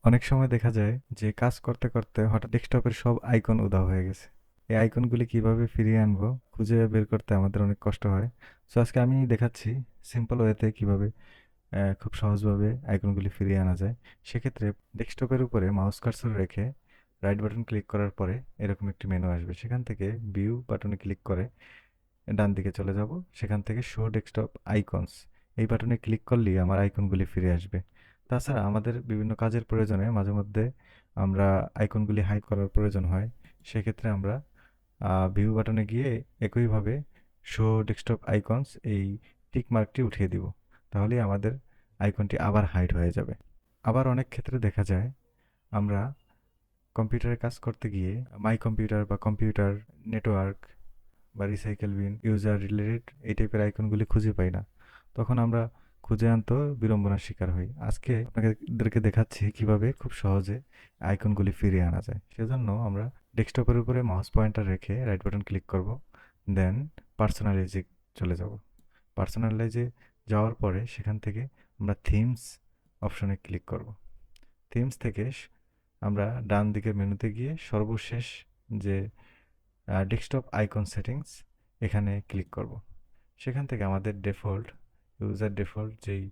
অনেক সময় দেখা যায় যে কাজ করতে করতে হঠাৎ ডেস্কটপের সব আইকন উধাও হয়ে গেছে। এই আইকনগুলি কিভাবে ফিরিয়ে আনবো খুঁজে বের করতে আমাদের অনেক কষ্ট হয়। সো আজকে আমি দেখাচ্ছি সিম্পল ওয়েতে কিভাবে খুব সহজভাবে আইকনগুলি ফিরিয়ে আনা যায়। সেক্ষেত্রে ডেস্কটপের উপরে মাউস কার্সর রেখে রাইট বাটন ক্লিক করার পরে এরকম একটি মেনু আসবে। সেখান থেকে ভিউ বাটনে ক্লিক করে ডান দিকে চলে যাব। সেখান থেকে শো ডেস্কটপ আইকনস এই বাটনে ক্লিক করলেই আমার আইকনগুলি ফিরে আসবে। তাছাড়া আমাদের বিভিন্ন কাজের প্রয়োজনে মাঝে মধ্যে আমরা আইকনগুলি হাইড করার প্রয়োজন হয়। সেক্ষেত্রে আমরা ভিউ বাটনে গিয়ে একইভাবে শো ডেস্কটপ আইকনস এই টিক মার্কটি উঠিয়ে দিব। তাহলেই আমাদের আইকনটি আবার হাইড হয়ে যাবে। আবার অনেক ক্ষেত্রে দেখা যায় আমরা কম্পিউটারে কাজ করতে গিয়ে মাই কম্পিউটার বা কম্পিউটার নেটওয়ার্ক বা রিসাইকেল বিন, ইউজার রিলেটেড এই টাইপের আইকনগুলি খুঁজে পাই না। তখন আমরা খুঁজে আনতেও বিড়ম্বনার শিকার হই। আজকে আপনাদেরকে দেখাচ্ছি কিভাবে খুব সহজে আইকনগুলি ফিরিয়ে আনা যায়। সেজন্য আমরা ডেস্কটপের উপরে মাউস পয়েন্টার রেখে রাইট বাটন ক্লিক করব। দেন পার্সোনালাইজে চলে যাব। পার্সোনালাইজে যাওয়ার পরে সেখান থেকে আমরা থিমস অপশনে ক্লিক করব। থিমস থেকে আমরা ডান দিকের মেনুতে গিয়ে সর্বশেষ যে ডেস্কটপ আইকন সেটিংস এখানে ক্লিক করব। সেখান থেকে আমাদের ডিফল্ট ইউজার ডিফল্ট যেই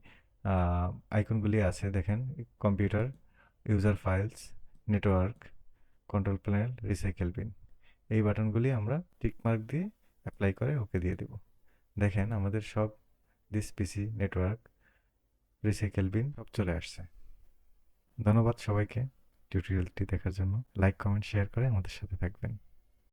আইকনগুলি আছে দেখেন, computer, user files, network, control panel, recycle bin এই বাটনগুলি আমরা টিক মার্ক দিয়ে অ্যাপ্লাই করে ওকে দিয়ে দেব। দেখেন আমাদের সব this PC, network, recycle bin সব চলে আসছে। ধন্যবাদ সবাইকে টিউটোরিয়ালটি দেখার জন্য। লাইক, কমেন্ট, শেয়ার করে আমাদের সাথে থাকবেন।